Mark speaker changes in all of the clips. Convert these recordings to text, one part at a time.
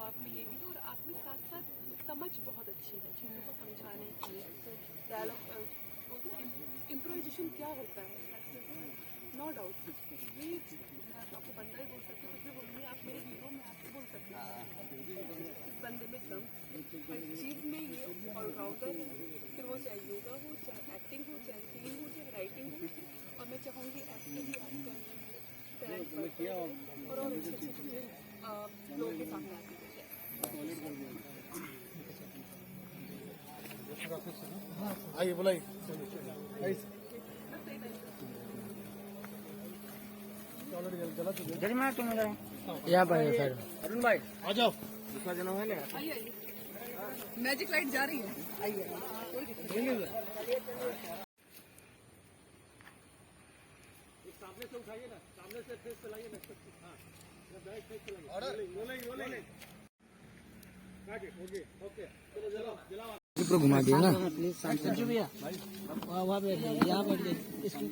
Speaker 1: आप में ये भी तो, और आप में साथ साथ समझ बहुत अच्छी है चीज़ों को समझाने की। डायलॉग इम्प्रोवाइजेशन क्या होता है, नो डाउट। ये मैं आपको बंदा ही बोल सकती हूँ, कुछ भी बोलूँगी, आप मेरे हीरो में आपको बोल सकते हैं इस बंदे में दम, हर चीज़ में ये ऑलराउंडर है। फिर वो चाहे योगा हो, चाहे एक्टिंग हो, चाहे सीन हो, चाहे राइटिंग हो। और मैं चाहूँगी ऐसे ही आपका टैलेंट बढ़ता है और अच्छे अच्छे चीज़ें लोगों के सामने आती है।
Speaker 2: आइए बुलाइए।
Speaker 3: यहाँ पर है सर।
Speaker 2: अरुण भाई आ जाओ, दूसरा जन्म है ना।
Speaker 1: आइए मैजिक लाइट जा रही है, आइए।
Speaker 2: सामने से उठाइए ना, सामने से फेस पे लाइए ना। हाँ डायरेक्ट फेस पे लाइए। ओके ओके, चलो जलाओ जलाओ।
Speaker 3: ऊपर घुमा दिया ना संजू भैया, वहाँ बैठ गए, यहाँ बैठ गए। इसको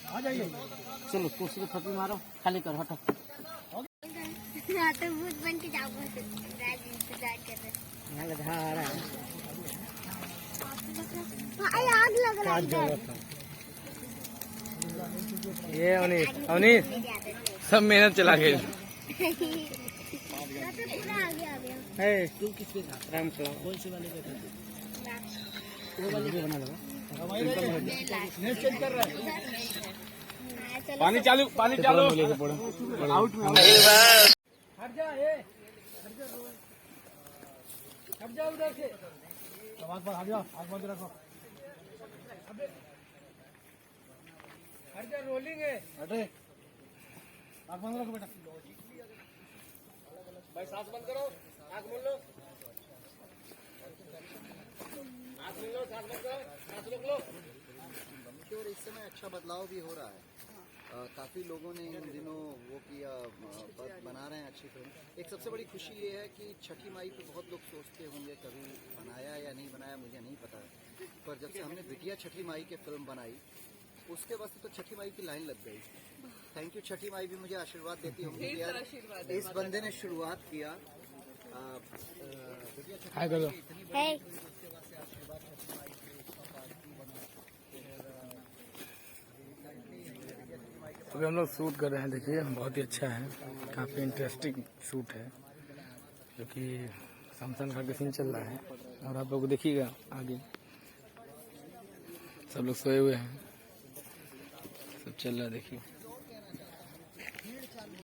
Speaker 2: आ जाइए।
Speaker 3: चलो कुर्सी को थप्पी मारो, खाली कर, हटो।
Speaker 4: तो भूत बन के जाओ, इंतजार कर रहे।
Speaker 3: यहाँ लगा आ रहा है,
Speaker 4: आग लग रहा है।
Speaker 3: ये अवनीश सब मेहनत चला गए।
Speaker 4: पूरा आगे आ गया।
Speaker 3: तू किस पे था? राम चला, कौन से वाले पे था? वो वाले पे बना लगा।
Speaker 2: नेट चेंज कर रहा है।
Speaker 4: पानी चालू,
Speaker 2: पानी चालू।
Speaker 3: आउट में
Speaker 2: हट जा, हट जा उधर से। आवाज पर हट जाओ, आग बंद रखो। हट जा, रोलिंग है। हटे, आग बंद रखो बेटा। भाई सांस बंद करो, आग मोल लो, आग मोल लो, सांस बंद करो, सांस रोक लो।
Speaker 5: और इस समय अच्छा बदलाव भी हो रहा है। काफ़ी लोगों ने इन दिनों वो किया, बना रहे हैं अच्छी फिल्म। एक सबसे बड़ी खुशी ये है कि छठी माई पे बहुत लोग सोचते होंगे कभी बनाया या नहीं बनाया, मुझे नहीं पता, पर जब से हमने बिटिया छठी माई के फिल्म बनाई उसके बाद तो छठी माई की लाइन लग गई। थैंक यू छठी माई भी मुझे आशीर्वाद देती होंगी कि यार इस बंदे ने शुरुआत किया। बिटिया छठी माई इतनी बड़ी सेवा से आशीर्वाद छठी माई के
Speaker 3: अभी हम लोग शूट कर रहे हैं, देखिए बहुत ही अच्छा है, काफ़ी इंटरेस्टिंग शूट है, क्योंकि शमशान घाट का सीन चल रहा है। और आप लोग देखिएगा आगे सब लोग सोए हुए हैं, सब चल रहा है, देखिए।